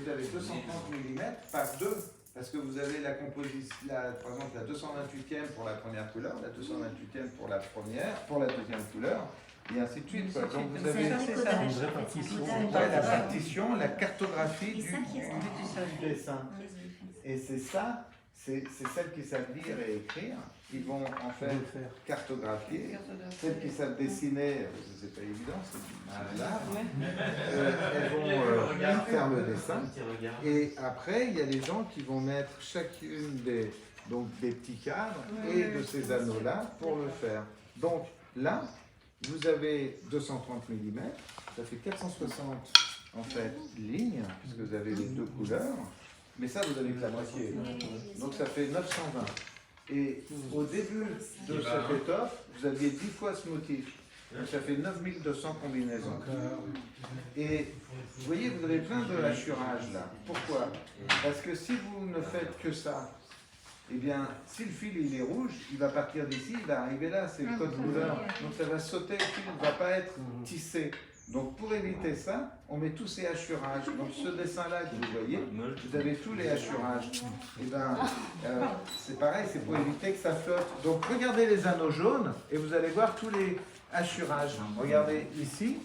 Vous avez 230 mm par 2, parce que vous avez la composition, par exemple la 228e pour la première couleur, la 228e pour la deuxième couleur, et ainsi de suite. Donc vous avez une répartition. la partition, la cartographie du dessin. Oui. Et c'est ça, c'est celles qui savent lire et écrire, qui vont en fait cartographier. Celles qui savent dessiner, c'est pas évident, c'est de l'art. Elles vont faire le dessin. Et après, il y a les gens qui vont mettre chacune des petits cadres et de ces anneaux-là pour le faire. Donc là, vous avez 230 mm, ça fait 460 en fait lignes, puisque vous avez les deux couleurs. Mais ça, vous avez que la moitié. Donc ça fait 920. Et au début de cette étoffe, vous aviez 10 fois ce motif. Donc ça fait 9200 combinaisons. Et vous voyez, vous avez plein de hachurages là. Pourquoi? Parce que si vous ne faites que ça, eh bien, si le fil il est rouge, il va partir d'ici, il va arriver là, c'est le code couleur. Donc ça va sauter, le fil ne va pas être tissé. Donc pour éviter ça, on met tous ces hachurages. Donc ce dessin-là que vous voyez, vous avez tous les hachurages. Et ben, c'est pareil, c'est pour éviter que ça flotte. Donc regardez les anneaux jaunes et vous allez voir tous les hachurages. Regardez ici.